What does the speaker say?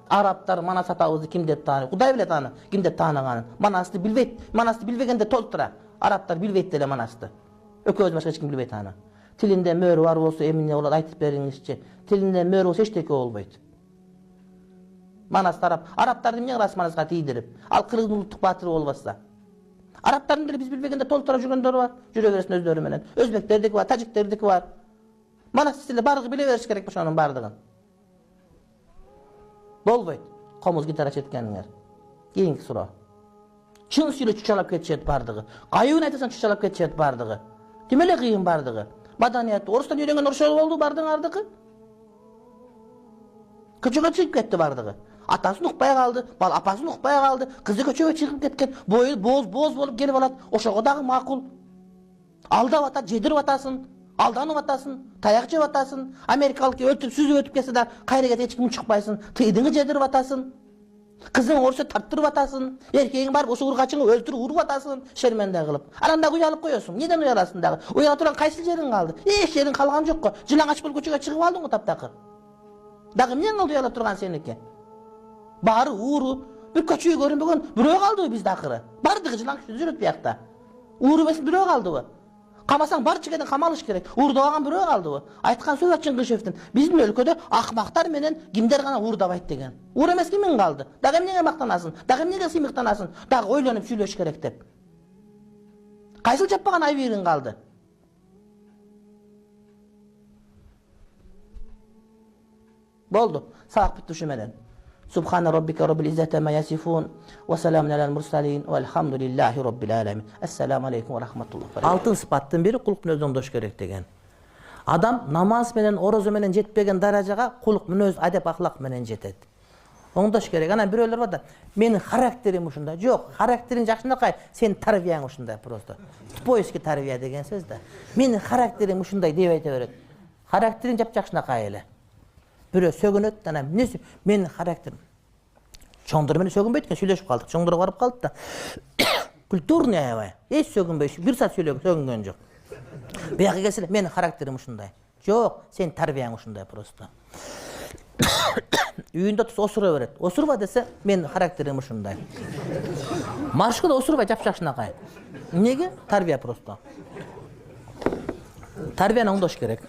Araplar Manas atabızды kim деп тааны? Кудай билет аны, ким деп тааныганын. Манасты билбейт. Манасты билбегенде толтура. Арабтар билбейт деле Манасты. Өкөз башка эч ким билбейт аны. Тилинде мөр бар болсо эмне болот айтып бериңизчи. Тилинде мөр болсо эчтеке болбойт. Манас Арабтарды эмне кыласыз Манаска тийдирип? Ал кыргыз улуттук баатыры болбаса. Арабтардын деле биз билбегенде толтура жүргөндөр бар. Жүрө берсин өздөрү менен. Өзбектердики бар, тажиктердики бар. Манас тилде бардыгы биле бериш керек ошонун бардыгын. Болбойт. Комуз гитара четкениңер. Кийинки суроо. Чын сүйлөп чучалап кетишет бардыгы. Кайын айтасаң чучалап кетишет бардыгы. Ким эле кыйын бардыгы? Маданият орустан үйрөнгөн орусча болду бардыгы. Көчөгө чыгып кетти бардыгы. Атасын укпай калды, бал апасын укпай калды, кызы көчөгө чыгып кеткен, бою боз болуп келип алат. Ошого дагы макул. Алдап атат, жедирип атасын, алданып атасын, таяк жеп атасын, америкалык өлтүрүп сүзүп өтүп кетсе да кайра эч ким чыкпайсың, тыйдыңы жедирип атасын. Кызың орусча тарттырып атасын, эркегиң барып ошо ургачыңы өлтүрүп уруп атасын, шерменде кылып. Анан дагы уялып коесуң. Неден уяласың дагы? Уяла турган кайсы жериң калды? Эч жериң калган жок го. Жылаңач болуп көчөгө чыгып алдың го таптакыр. Дагы эмнең калды уяла турган сеники? Баары ууру, бир көчөгө көрүнбөгөн бирөө калдыбы бизде акыры? Бардыгы жылаңач жүрөт биякта. Ууру эмес бирөө калдыбы? Камасаң бар чегеден камалыш керек. Уурдабаган бирөө калдыбы? Айткан сөз Чыңгышевдин биздин өлкөдө акмактар менен кимдер гана уурдабайт деген. Уур эмес кимиң калды? Дагы эмнеге мактанасың? Дагы эмнеге сыймыктанасың? Дагы ойлонуп сүйлөш керек деп. Кайсыл жаппаган айбириң калды? Болду. Сабак бүттү ушу менен. Subhana rabbika rabbil izzati amma yasifun wa salamun alal mursalin walhamdulillahi rabbil alamin. Assalamu alaykum wa rahmatullah. Алтын сыпаттын бири кулк мүнөз оңдош керек деген. Адам намаз менен, орозо менен жетпеген даражага кулк мүнөз, адеп ахлак менен жетет. Оңдош керек. Анан бирөөлөр бар да, менин характерим ушундай. Жок, характериң жакшынакай, сен тарбияң ушундай просто. Тупойский тарбия деген сөз да. Менин характерим ушундай деп айта берет. Характериң жакшынакай эле. Бирөө сөгүнөт, анан эмнеси? Менин характерим. Чоңдор менен сөгүнбөйт экен, сүйлөшүп калдык. Чоңдор барып калды да. Культурный аябай. Эч сөгүнбөй, бир саат сөгүнгөн жок. Бияка келсе, менин характерим ушундай. Жок, сен тарбияң ушундай просто. Үйүндө осура берет. Осурба десе, менин характерим ушундай. Маршкада осурбай жапжакшынакай. Эмнеге? Тарбия просто. Тарбияны оңдош керек.